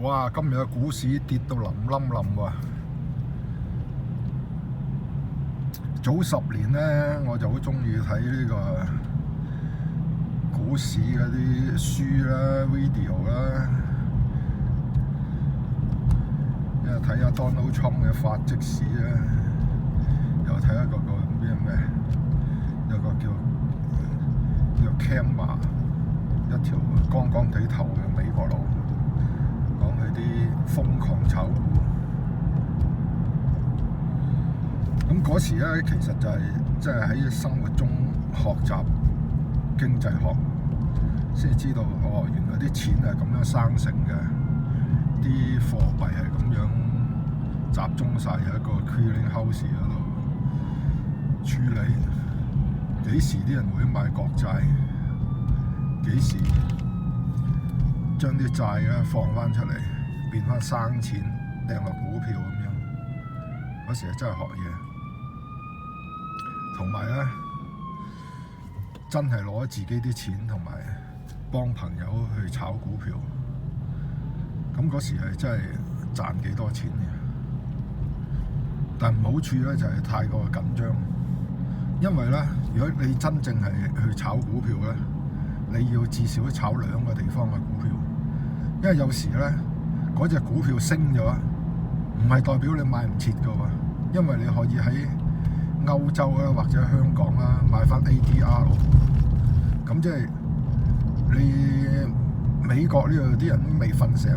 哇！今日嘅股市跌到冧冧冧喎。早10年呢，我就好中意睇呢個股市嗰啲書啦、video 啦，因為睇下 Donald Trump 嘅發跡史啦，又睇下個咩，有個叫 Cam 一條光光地頭嘅美國佬，講佢啲瘋狂炒股。咁嗰時咧，其實就係即係喺生活中學習經濟學，先知道哦，原來啲錢係咁樣生成嘅，啲貨幣係咁樣集中晒喺一個 clearing house 嗰度處理。幾時啲人會買國債？幾時將啲債咧放翻出嚟，變翻生錢，掟落股票咁樣？嗰時係真係學嘢。同埋咧，真係攞自己啲錢，同埋幫朋友去炒股票。咁嗰時係真係賺幾多錢嘅。但唔好處咧就係太過緊張，因為咧，如果你真正係去炒股票咧，你要至少炒2個地方嘅股票，因為有時咧嗰隻股票升咗，唔係代表你買唔切㗎喎，因為你可以喺歐洲啦，或者香港啦，買翻 ADR， 咁即係你美國呢度啲人都未瞓醒，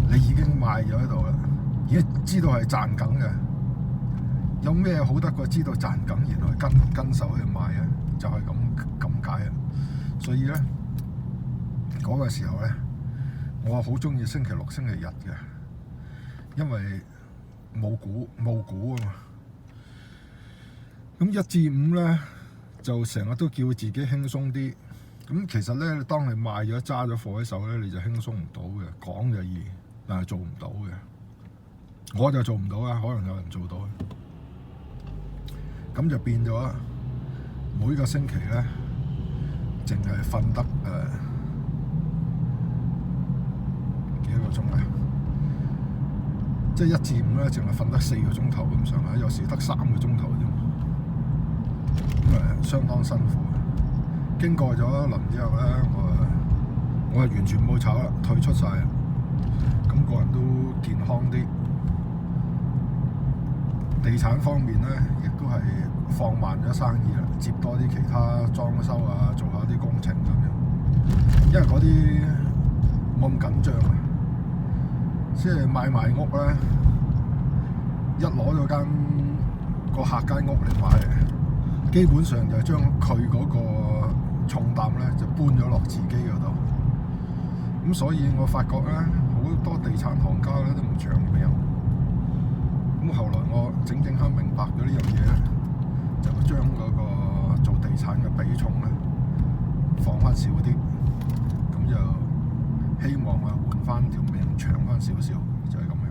你已經賣咗喺度啦，已經知道係賺緊嘅。有咩好得過知道賺緊，然後跟手去買啊？就係咁解啊！所以咧，嗰個時候咧，我好中意星期六、星期日嘅，因為冇股啊嘛。咁1至5咧，就成日都叫自己輕鬆啲。咁其實咧，當你賣咗揸咗貨喺手咧，你就輕鬆唔到嘅。講就易，但係做唔到嘅。我就做唔到啊，可能有人做到。咁就變咗每個星期咧，淨係瞓得幾多個鐘啊？即係1至5咧，淨係瞓得4個鐘頭咁上下，有時得3個鐘頭啫。相當辛苦。經過咗一輪之後咧，我係完全冇炒啦，退出晒。咁個人都健康啲。地產方面咧，亦都係放慢咗生意啦，接多啲其他裝修啊，做下啲工程咁樣。因為嗰啲冇咁緊張啊，即係買賣屋咧，一攞咗個客間屋嚟買，基本上就將佢嗰個重擔咧就搬咗落自己嗰度。咁所以我發覺咧，好多地產行家咧都唔長命。咁後來我整下明白咗呢樣嘢咧，就將嗰個做地產嘅比重咧放翻少啲，咁就希望換翻條命長翻少少，就係咁樣。